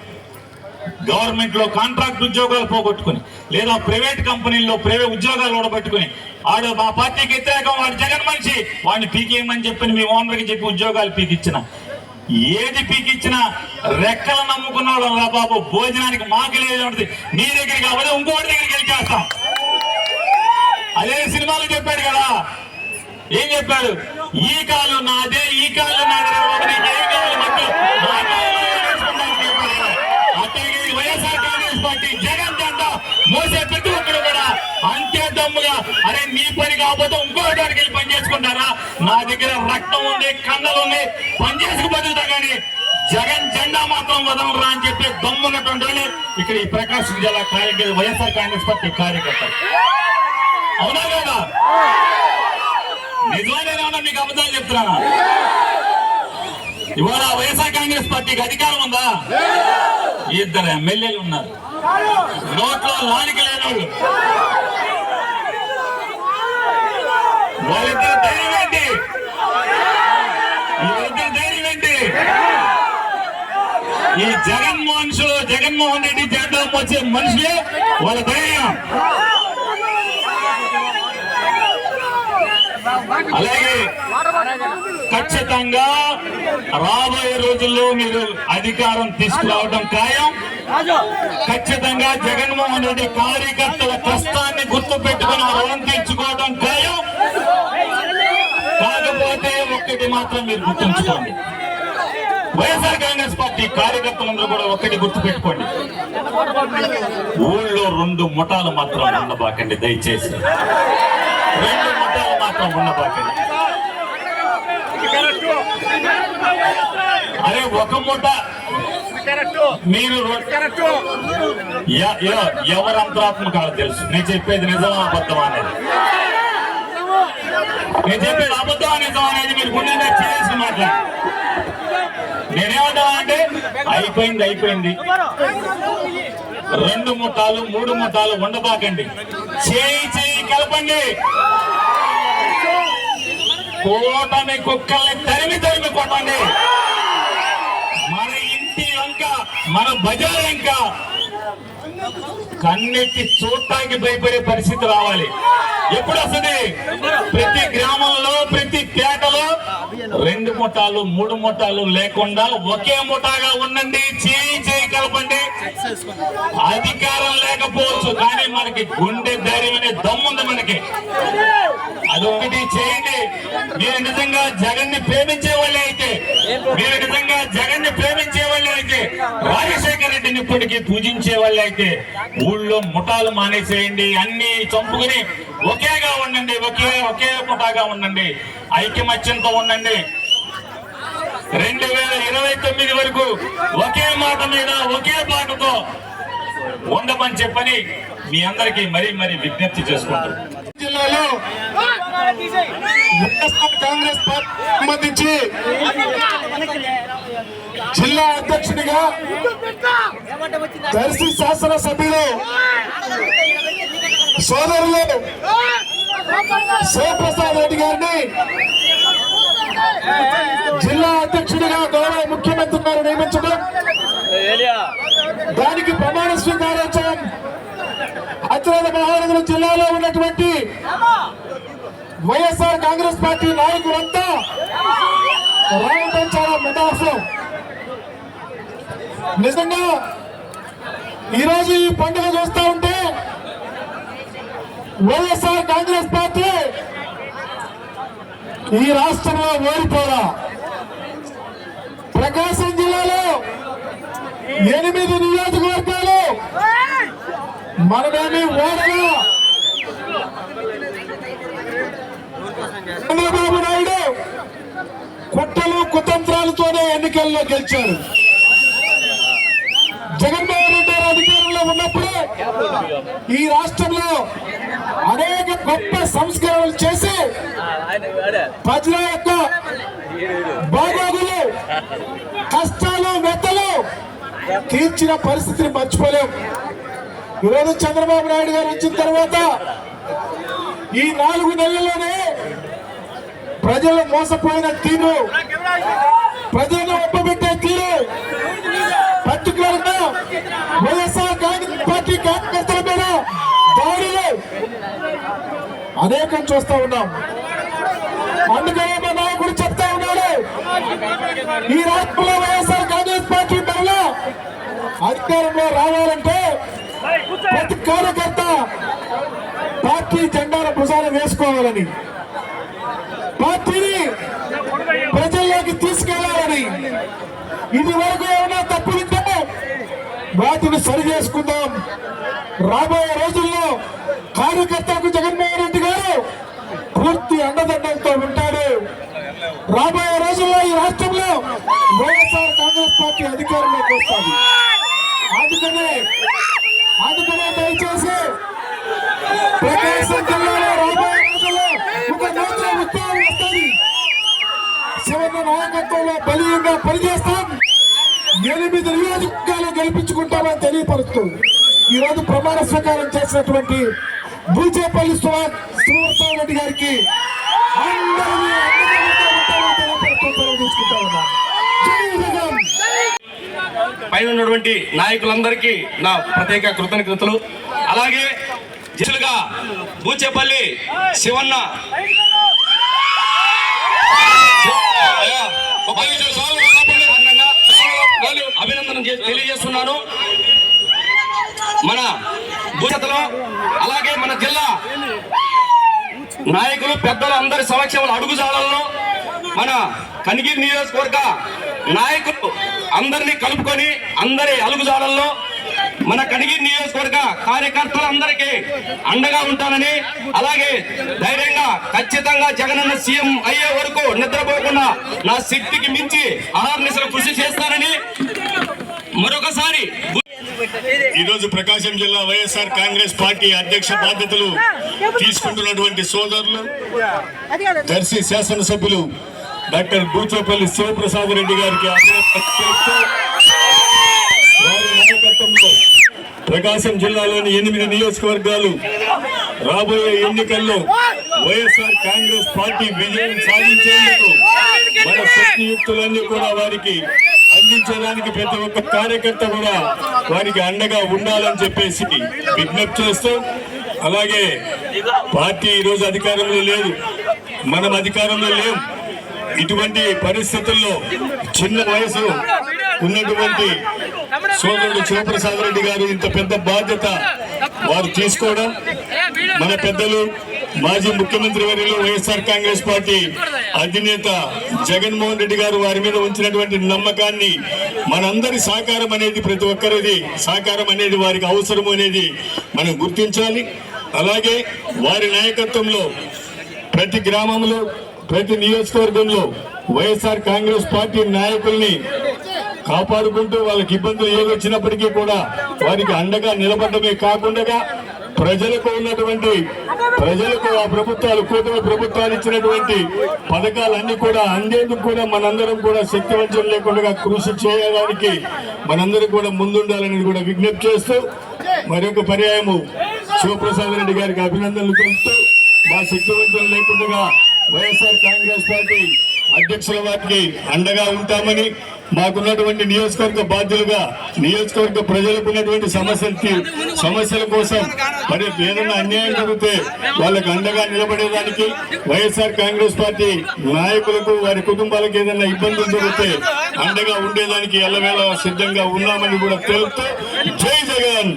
[SPEAKER 4] గవర్నమెంట్ లో కాంట్రాక్ట్ ఉద్యోగాలు పోగొట్టుకుని లేదా ప్రైవేట్ కంపెనీల్లో ప్రైవేట్ ఉద్యోగాలు ఊడబెట్టుకుని వాడు మా పార్టీకి వ్యతిరేకం, వాడు జగన్ మనిషి, వాడిని పీకేయమని చెప్పి మీ ఓనర్కి చెప్పి ఉద్యోగాలు పీకిచ్చిన, ఏది పీకిచ్చినా రెక్కలు నమ్ముకున్న వాళ్ళం రా బాబు, భోజనానికి మాకు లేదు నీ దగ్గరికి అవ్వదు ఇంకోటి దగ్గరికి వెళ్ళి చేస్తాం. అదే సినిమాలో చెప్పాడు కదా, ఏం చెప్పాడు? ఈ కాలు నాదే, ఈ కాలు నాదే, నీకేం కావాలి మధ్య అట్లాగే వైఎస్ఆర్ కాంగ్రెస్ పార్టీ జగన్ జెండా మోసే ప్రతి ఒక్కరు కూడా అంతే దమ్ముగా, అరే నీ పని కాకపోతే ఇంకోటి వెళ్ళి పని చేసుకుంటారా, నా దగ్గర రక్తం ఉంది, కన్నలు ఉంది, పని చేసుకు బతుకుతా కానీ జగన్ జెండా మాత్రం వదలరా అని చెప్పి దమ్మున్నటువంటి వాళ్ళు ఇక్కడ ఈ ప్రకాశం జిల్లా వైఎస్ఆర్ కాంగ్రెస్ పార్టీ కార్యకర్తలు. అవునా కదా? నిజమేనా? మీకు అబద్ధాలు చెప్తున్నా? ఇవాళ వైఎస్ఆర్ కాంగ్రెస్ పార్టీకి అధికారం ఉందా? ఇద్దరు ఎమ్మెల్యేలు ఉన్నారు, నోట్లో లానికి లేనోళ్ళు. వాళ్ళిద్దరు ధైర్యం ఏంటి? వీళ్ళిద్దరు ధైర్యం ఏంటి? ఈ జగన్మోహన్ రెడ్డి జెండా వచ్చే మనుషులే వాళ్ళ ధైర్యం. అలాగే ఖచ్చితంగా రాబోయే రోజుల్లో మీరు అధికారం తీసుకురావడం ఖాయం. ఖచ్చితంగా జగన్మోహన్ రెడ్డి కార్యకర్తల కష్టాన్ని గుర్తు పెట్టుకుని రుణం తీర్చుకోవడం ఖాయం. కాకపోతే ఒక్కటి మాత్రం మీరు గుర్తుంచుకోండి, వైఎస్ఆర్ కాంగ్రెస్ పార్టీ కార్యకర్తలందరూ కూడా ఒక్కటి గుర్తు పెట్టుకోండి, ఊళ్ళో 2 ముఠాలు మాత్రం ఉండబాకండి దయచేసి. 2 ముఠాలు మాత్రం ఉండబాకండి. అరే ఒక ముఠ మీరు ఎవరు అంతరాత్మ కాదు తెలుసు. నేను చెప్పేది నిజమా అబద్ధం అనేది, నేను చెప్పేది అబద్ధం నిజం అనేది మీరు గుండె చేసి మాట్లాడు. నేనేమంటా అంటే అయిపోయింది. 2 ముఠాలు 3 ముఠాలు ఉండబాకండి, చేయి కలపండి. కూటమి కుక్కల్ని తరిమి కొట్టండి. మన ఇంటి వంక, మన బజార్ వంక కన్నెత్తి చూడటానికి భయపడే పరిస్థితి రావాలి. ఎప్పుడు వస్తుంది? ప్రతి గ్రామంలో, ప్రతి పేటలో 2 ముఠాలు 3 ముఠాలు లేకుండా ఒకే ముఠాగా ఉండండి, చేయి కలపండి. అధికారం లేకపోవచ్చు కానీ మనకి గుండె ధైర్యం అనే దమ్ముంది మనకి. అదొకటి చేయండి. మీరు నిజంగా జగన్ ని ప్రేమించే వాళ్ళే అయితే, రాజశేఖర రెడ్డిని ఇప్పటికీ పూజించే వాళ్ళే అయితే ఊళ్ళో ముఠాలు మానేసేయండి, అన్ని చంపుకుని ఒకేగా ఉండండి, ఒకే ముఠాగా ఉండండి, ఐకమత్యంతో ఉండండి. 2029 వరకు ఒకే మాట మీద ఒకే పాటతో ఉండమని చెప్పని మీ అందరికీ మరీ విజ్ఞప్తి చేసుకుంటారు.
[SPEAKER 3] జిల్లాలో వైఎస్ఆర్ కాంగ్రెస్ పార్టీ సంబంధించి జిల్లా అధ్యక్షుడిగా దర్శి శాసనసభ్యులు సోదరులు శివప్రసాద్ రెడ్డి గారిని జిల్లా అధ్యక్షుడిగా గౌరవ ముఖ్యమంత్రి గారు నియమించడం, దానికి ప్రమాణ స్వీకారోత్సవం అత్యంత మహానగరం జిల్లాలో ఉన్నటువంటి వైఎస్ఆర్ కాంగ్రెస్ పార్టీ నాయకులంతా రావడం చాలా ముదాసం. నిజంగా ఈరోజు ఈ పండుగ చూస్తూ ఉంటే వైఎస్ఆర్ కాంగ్రెస్ పార్టీ ఈ రాష్ట్రంలో ఓడిపోరా. ప్రకాశం జిల్లాలో 8 నియోజకవర్గాలు మనమేమి ఓడగా చంద్రబాబు నాయుడు కుట్రలు కుతంత్రాలతోనే ఎన్నికల్లో గెలిచారు. జగన్మోహన్ రెడ్డి గారు అధికారంలో ఉన్నప్పుడు ఈ రాష్ట్రంలో అనేక గొప్ప సంస్కరణలు చేసి ప్రజల యొక్క బాగోగులు, కష్టాలు, వెత్తలు తీర్చిన పరిస్థితిని మర్చిపోలేం. ఈరోజు చంద్రబాబు నాయుడు గారు వచ్చిన తర్వాత ఈ 4 నెలల్లోనే ప్రజలు మోసపోయిన తీరు, ప్రజలను ఒప్పబెట్టే తీరు, పర్టికులర్ గా వైఎస్ఆర్ కాంగ్రెస్ పార్టీ కార్యకర్తల మీద
[SPEAKER 5] అనేకం చూస్తా ఉన్నాం. అందుకనే మా నాయకుడు చెప్తా ఉన్నాడు, ఈ రాష్ట్రంలో వైఎస్ఆర్ కాంగ్రెస్ పార్టీ మరలా అధికారంలో రావాలంటే ప్రతి కార్యకర్త పార్టీ జెండాల భుజాలు వేసుకోవాలని, పార్టీని ప్రజల్లోకి తీసుకెళ్లాలని, ఇది వరకు ఏమైనా తప్పులుంటే వాటిని సరి చేసుకుందాం. రాబోయే రోజుల్లో కార్యకర్తలకు జగన్మోహన్ రెడ్డి గారు పూర్తి అండదండలతో ఉంటాడు. రాబోయే రోజుల్లో ఈ రాష్ట్రంలో వైఎస్ఆర్ కాంగ్రెస్ పార్టీ అధికారంలోకి వస్తుంది. అందుకనే దయచేసి ప్రకాశం జిల్లాలో రాబోయే రోజుల్లో ఒక నూతన ఉత్సవం వస్తుంది. శివన్న నాయకత్వంలో బలీయంగా పనిచేస్తాం. 8 నియోజకవర్గాలు గెలిపించుకుంటామని తెలియపరుస్తూ ఈ రోజు ప్రమాణ స్వీకారం చేసినటువంటి బూచేపల్లి సుబ్రహ్మణ్యం రెడ్డి గారికి అందరినీ
[SPEAKER 6] పైన ఉన్నటువంటి నాయకులందరికీ నా ప్రత్యేక కృతజ్ఞతలు. అలాగే జిల్లుగా బూచేపల్లి శివన్న అభినందన తెలియజేస్తున్నాను. మన భూచేతలో అలాగే మన జిల్లా నాయకులు పెద్దలు అందరి సమక్షంలో అడుగుజాడల్లో మన కనిగిరి నియోజకవర్గ నాయకులు అందరినీ కలుపుకొని అందరి అడుగుజాడల్లో మన కనిగిరి నియోజకవర్గ కార్యకర్తలందరికీ అండగా ఉంటానని, అలాగే ధైర్యంగా ఖచ్చితంగా జగనన్న సీఎం అయ్యే వరకు నిద్రపోకుండా నా శక్తికి మించి అహర్నిశలు కృషి చేస్తానని మరొకసారి.
[SPEAKER 3] ఈరోజు ప్రకాశం జిల్లా వైఎస్ఆర్ కాంగ్రెస్ పార్టీ అధ్యక్ష బాధ్యతలు తీసుకుంటున్నటువంటి సోదరులు దర్శి శాసనసభ్యులు డాక్టర్ బూచేపల్లి శివప్రసాద్ రెడ్డి గారికి వారి నాయకత్వంలో ప్రకాశం జిల్లాలోని 8 నియోజకవర్గాలు రాబోయే ఎన్నికల్లో వైఎస్ఆర్ కాంగ్రెస్ పార్టీ విజయం సాధించేందుకు మన శక్తియుక్తులన్నీ కూడా వారికి అందించడానికి ప్రతి ఒక్క కార్యకర్త కూడా వారికి అండగా ఉండాలని చెప్పేసి విజ్ఞప్తి చేస్తూ, అలాగే పార్టీ ఈరోజు అధికారంలో లేదు, మనం అధికారంలో లేం. ఇటువంటి పరిస్థితుల్లో చిన్న వయసు ఉన్నటువంటి సోదరుడు శివప్రసాద్ రెడ్డి గారు ఇంత పెద్ద బాధ్యత వారు తీసుకోవడం, మన పెద్దలు మాజీ ముఖ్యమంత్రి వర్యులు వైఎస్ఆర్ కాంగ్రెస్ పార్టీ అధినేత జగన్మోహన్ రెడ్డి గారు వారి మీద ఉంచినటువంటి నమ్మకాన్ని మనందరి సహకారం అనేది ప్రతి ఒక్కరిది సహకారం అనేది వారికి అవసరం అనేది మనం గుర్తించాలి. అలాగే వారి నాయకత్వంలో ప్రతి గ్రామంలో ప్రతి నియోజకవర్గంలో వైఎస్ఆర్ కాంగ్రెస్ పార్టీ నాయకుల్ని కాపాడుకుంటూ వాళ్ళకి ఇబ్బందులు ఏదొచ్చినప్పటికీ కూడా వారికి అండగా నిలబడమే కాకుండా ప్రజలకు ఆ ప్రభుత్వాలు కూటమి ప్రభుత్వాలు ఇచ్చినటువంటి పథకాలన్నీ కూడా అందేందుకు కూడా మనందరం కూడా శక్తివంచన లేకుండా కృషి చేయడానికి మనందరం కూడా ముందుండాలని కూడా విజ్ఞప్తి చేస్తూ మరొక పర్యాయము శివప్రసాద్ రెడ్డి గారికి అభినందనలు తెలుపుతూ మా శక్తివంచన లేకుండా వైఎస్ఆర్ కాంగ్రెస్ పార్టీ అధ్యక్షుల వారికి అండగా ఉంటామని, మాకున్నటువంటి నియోజకవర్గ బాధ్యులుగా నియోజకవర్గ ప్రజలకు ఉన్నటువంటి సమస్యల కోసం మరి ఏదైనా అన్యాయం జరిగితే వాళ్ళకి అండగా నిలబడేదానికి వైఎస్ఆర్ కాంగ్రెస్ పార్టీ నాయకులకు వారి కుటుంబాలకు ఏదైనా ఇబ్బందులు జరిగితే అండగా ఉండేదానికి ఎల్లవేళ సిద్ధంగా ఉన్నామని కూడా తెలుపుతూ జై జగన్.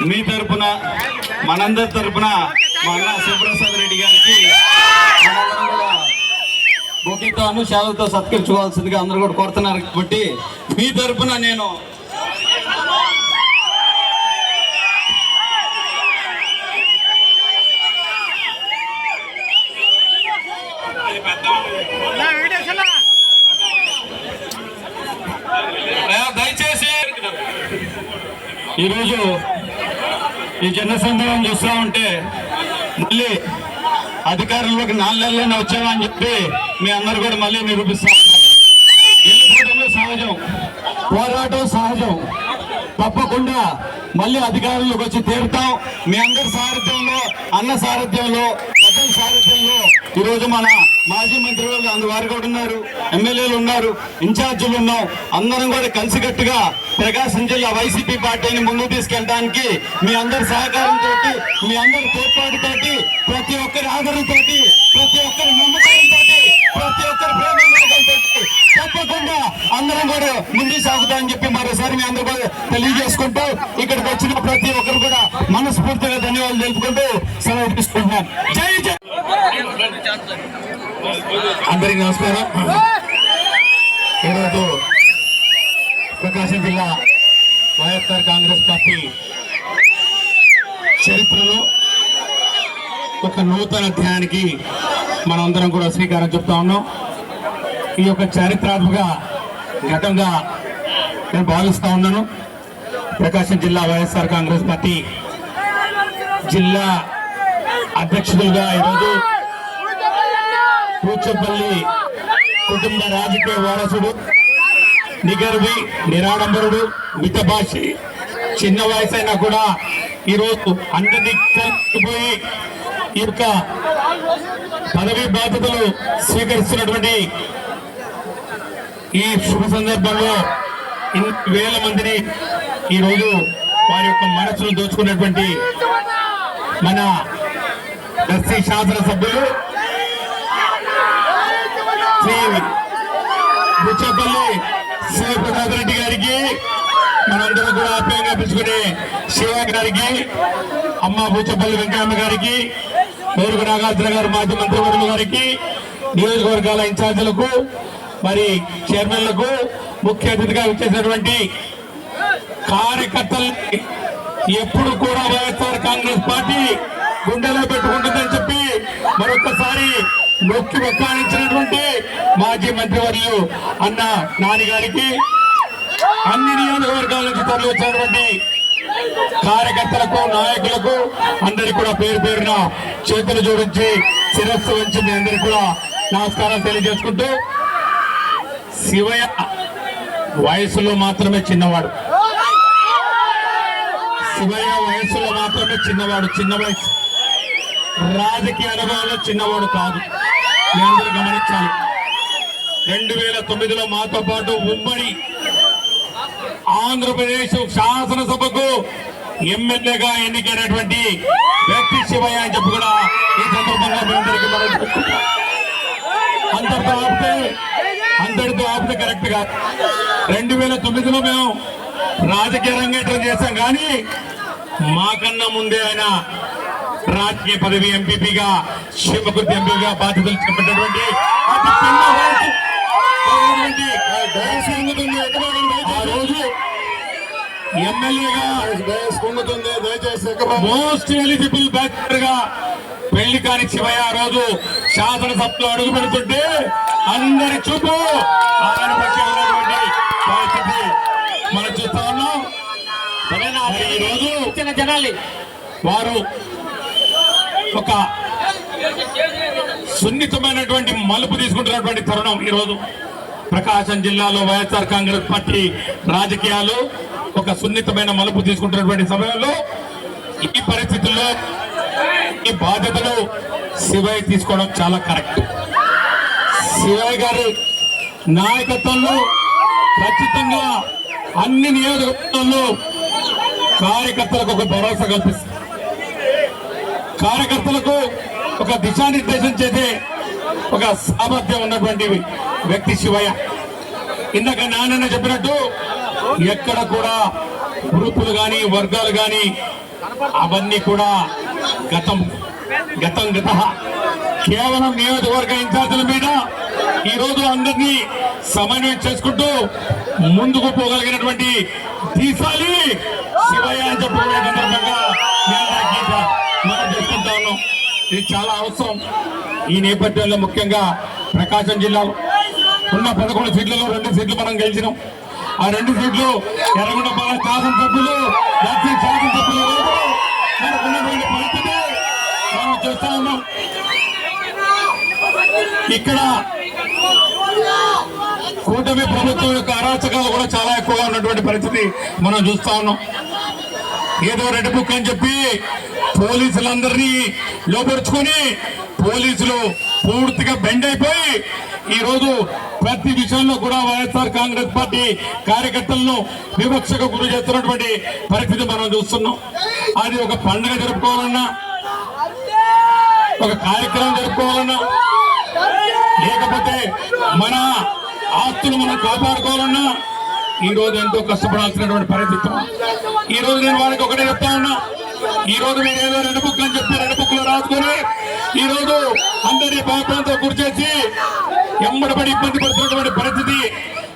[SPEAKER 6] మీ తరపున మనందరి తరపున మా అన్న శివప్రసాద్ రెడ్డి గారికి బొకేతో శాలతో సత్కరించుకోవాల్సిందిగా అందరూ కూడా కోరుతున్నారు కాబట్టి మీ తరపున నేను దయచేసి ఈరోజు ఈ జన సందర్భం చూస్తూ ఉంటే మళ్ళీ అధికారంలోకి 4 నెలల్లోనే వచ్చామని చెప్పి మీ అందరూ కూడా మళ్ళీ నిరూపిస్తా ఉన్నారు. గెలుపోవడంలో సహజం, పోరాటం సహజం. తప్పకుండా మళ్ళీ అధికారంలోకి వచ్చి తీరుతాం. మీ అందరి సారథ్యంలో, అన్న సారథ్యంలో, పెద్దల సారథ్యంలో ఈరోజు మన మాజీ మంత్రులు వారు కూడా ఉన్నారు, ఎమ్మెల్యేలు ఉన్నారు, ఇన్ఛార్జీలు ఉన్నాం. అందరం కూడా కలిసికట్టుగా ప్రకాశం జిల్లా వైసీపీ పార్టీని ముందుకు తీసుకెళ్ళడానికి మీ అందరి సహకారంతో, మీ అందరి తోడ్పాటుతో, ప్రతి ఒక్కరి ఆదరణతో, ప్రతి ఒక్కరి నమ్మకంతో, ప్రతి ఒక్కరి ప్రేమతో తప్పకుండా అందరం కూడా ముందుకు సాగుతామని చెప్పి మరోసారి మీ అందరూ కూడా తెలియజేసుకుంటూ ఇక్కడికి వచ్చిన ప్రతి ఒక్కరు కూడా మనస్ఫూర్తిగా ధన్యవాదాలు తెలుపుకుంటూ సెలవు తీసుకుంటున్నాను. జై జై. అందరికీ నమస్కారం. ఈరోజు ప్రకాశం జిల్లా వైఎస్ఆర్ కాంగ్రెస్ పార్టీ చరిత్రలో ఒక నూతన అధ్యాయానికి మనందరం కూడా శ్రీకారం చుడతా ఉన్నాం. ఈ యొక్క చారిత్రాత్మక ఘటనగా నేను భావిస్తా ఉన్నాను. ప్రకాశం జిల్లా వైఎస్ఆర్ కాంగ్రెస్ పార్టీ జిల్లా అధ్యక్షులుగా ఈరోజు పూచపల్లి కుటుంబ రాజకీయ వారసుడు, నిగర్వి, నిరాడంబరుడు, మితభాషి, చిన్న వయసు అయినా కూడా ఈరోజు అందరినీ కలిసిపోయి ఈ యొక్క పదవి బాధ్యతలు స్వీకరిస్తున్నటువంటి ఈ శుభ సందర్భంలో ఇన్ని వేల మందిని ఈరోజు వారి యొక్క మనసును దోచుకున్నటువంటి మన దర్శి శాసనసభ్యులు శ్రీ బుచ్చపల్లి శివప్రసాద్ రెడ్డి గారికి, మనందరం కూడా ఆప్యాయంగా పిలుచుకునే శివ గారికి, అమ్మ బుచ్చపల్లి వెంకయ్యమ్మ గారికి, మేరుగు నాగార్జున గారు మాజీ మంత్రివర్యులు గారికి, నియోజకవర్గాల ఇన్ఛార్జీలకు, మరి చైర్మన్లకు, ముఖ్య అతిథిగా వచ్చేసినటువంటి కార్యకర్తలకి ఎప్పుడు కూడా వైఎస్ఆర్ కాంగ్రెస్ పార్టీ గుండెలో పెట్టుకుంటుందని చెప్పి మరొకసారి నొక్కి ఒక్కానించినటువంటి మాజీ మంత్రివర్యులు అన్న నాని గారికి, అన్ని నియోజకవర్గాల నుంచి తరలి వచ్చినటువంటి కార్యకర్తలకు, నాయకులకు అందరికీ కూడా పేరు పేరున చేతులు జోడించి శిరస్సు వంచి మీ అందరికీ కూడా నమస్కారం తెలియజేసుకుంటూ, శివయ్య వయసులో మాత్రమే చిన్నవాడు, శివయ్య వయసులో మాత్రమే చిన్నవాడు, చిన్న వయసు, రాజకీయ అనుభవంలో చిన్నవాడు కాదు. మీ అందరూ గమనించాలి. 2009లో మాతో పాటు ఉమ్మడి ఆంధ్రప్రదేశ్ శాసనసభకు ఎమ్మెల్యేగా ఎన్నికైనటువంటి వ్యక్తి శివయ్య అని చెప్పి కూడా ఈ సందర్భంగా మీ అందరికీ మనం చెప్పుకుంటాం. అందరితో ఆపితే కరెక్ట్ గా 2009లో మేము రాజకీయ రంగేట్రం చేశాం, కానీ మాకన్నా ముందే ఆయన రాజకీయ పదవి ఎంపీపీగా, శివకుర్తి ఎంపీగా బాధ్యతలు చేపట్టినటువంటి అతి చిన్న ఆ రోజు ఎమ్మెల్యేగా మోస్ట్ ఎలిజిబుల్ బ్యాచర్ గా పెళ్లి కాని శివయ్య ఆ రోజు శాసనసభలో అడుగు పెడుతుంటే అందరి చూపు ఆయన పట్ల ఉన్నటువంటి పరిస్థితి మనం చూస్తా ఉన్నాం. ఈ రోజు జనాలి వారు ఒక సున్నితమైనటువంటి మలుపు తీసుకుంటున్నటువంటి తరుణం. ఈరోజు ప్రకాశం జిల్లాలో వైఎస్ఆర్ కాంగ్రెస్ పార్టీ రాజకీయాలు ఒక సున్నితమైన మలుపు తీసుకుంటున్నటువంటి సమయంలో ఈ పరిస్థితుల్లో ఈ బాధ్యతలు శివయ్య తీసుకోవడం చాలా కరెక్ట్. శివయ్య గారి నాయకత్వంలో ఖచ్చితంగా అన్ని నియోజకవర్గాల్లో కార్యకర్తలకు ఒక భరోసా కల్పిస్తుంది, కార్యకర్తలకు ఒక దిశానిర్దేశం చేసే ఒక సామర్థ్యం ఉన్నటువంటి వ్యక్తి శివయ్య. ఇందాక నాన్న చెప్పినట్టు ఎక్కడ కూడా గ్రూపులు కానీ వర్గాలు కానీ అవన్నీ కూడా గతం కేవలం నియోజకవర్గ ఇన్ఛార్జీల మీద ఈరోజు అందరినీ సమన్వయం చేసుకుంటూ ముందుకు పోగలిగినటువంటి దీశాలి శివయ్య అని చెప్పుకునే సందర్భంగా మనం చేసుకుంటా ఉన్నాం. ఇది చాలా అవసరం. ఈ నేపథ్యంలో ముఖ్యంగా ప్రకాశం జిల్లాలో ఉన్న 11 సీట్లలో 2 సీట్లు మనం గెలిచినాం. ఆ 2 సీట్లు ఎర్రగొండపాలెం శాసనసభ్యులు, దర్శి శాసనసభ్యులు మనకున్నటువంటి పరిస్థితి మనం చూస్తా ఉన్నాం. ఇక్కడ కూటమి ప్రభుత్వం యొక్క అరాచకాలు కూడా చాలా ఎక్కువగా ఉన్నటువంటి పరిస్థితి మనం చూస్తా ఉన్నాం. ఏదో రెడ్ బుక్ అని చెప్పి పోలీసులందరినీ లోపరుచుకొని పోలీసులు పూర్తిగా బెండ్ అయిపోయి ఈ రోజు ప్రతి విషయంలో కూడా వైఎస్ఆర్ కాంగ్రెస్ పార్టీ కార్యకర్తలను వివక్షకు గురి చేస్తున్నటువంటి పరిస్థితి మనం చూస్తున్నాం. అది ఒక పండుగ జరుపుకోవాలన్నా, ఒక కార్యక్రమం జరుపుకోవాలన్నా, లేకపోతే మన ఆస్తులు మనం కాపాడుకోవాలన్నా ఈ రోజు ఎంతో కష్టపడాల్సినటువంటి పరిస్థితి. ఈ రోజు నేను వాళ్ళకి ఒకటే చెప్తా ఉన్నా, ఈ రోజు మీరు ఏదో 2 బుక్లు అని చెప్పి 2 బుక్లు రాసుకొని ఈ రోజు అందరినీ భయప్రాంతో గురిచేసి ఎమ్మడబడి ఇబ్బంది పడుతున్నటువంటి పరిస్థితి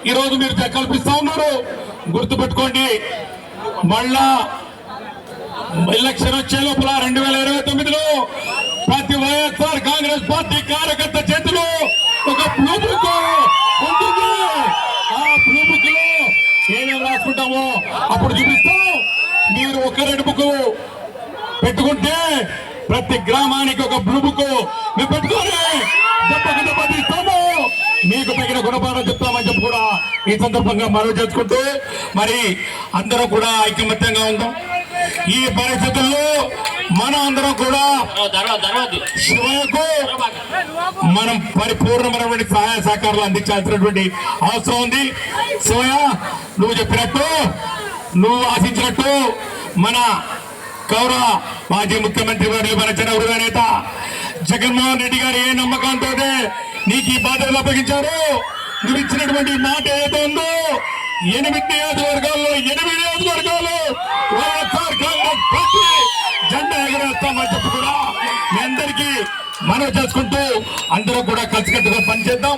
[SPEAKER 6] ఈ రోజు మీరు కల్పిస్తా ఉన్నారు. గుర్తుపెట్టుకోండి, మళ్ళా ఎలక్షన్ వచ్చే లోపల 2029లో ప్రతి వైఎస్ఆర్ కాంగ్రెస్ పార్టీ కార్యకర్త చేతిలో ఒక బ్లూ బుక్ ఉంటుంది. ఆ బ్లూ బుక్ లో ఏమేమి రాసుకుంటామో అప్పుడు చూపిస్తాం. మీరు ఒక 2 బుక్ పెట్టుకుంటే ప్రతి గ్రామానికి ఒక బ్లూ బుక్ మేము పెట్టుకొని దెబ్బ తీస్తాము, మీకు తగిన గుణపాఠం చెప్తామని చెప్పి కూడా ఈ సందర్భంగా మనవి చేసుకుంటూ మరి అందరం కూడా ఐకమత్యంగా ఉందాం. ఈ పరిస్థితుల్లో మనం అందరం కూడా శివయ్యకు మనం పరిపూర్ణమైనటువంటి సహాయ సహకారాలు అందించాల్సినటువంటి అవసరం ఉంది. శివయ్య, నువ్వు చెప్పినట్టు, నువ్వు ఆశించినట్టు మన గౌరవ మాజీ ముఖ్యమంత్రి వర్యులు మన జనవృగ నేత జగన్మోహన్ రెడ్డి గారు ఏ నమ్మకంతో నీకు ఈ బాధ్యతలు అప్పగించారు, నువ్వు ఇచ్చినటువంటి మాట ఏదో ఉందో 8 నియోజకవర్గాల్లో 8 నియోజకవర్గాలు వైఎస్ఆర్ కాంగ్రెస్ పార్టీ జెండా ఎగరేస్తామని చెప్పి కూడా మీ అందరికీ మనవి చేసుకుంటూ అందరూ కూడా కలిసికట్టుగా పనిచేద్దాం.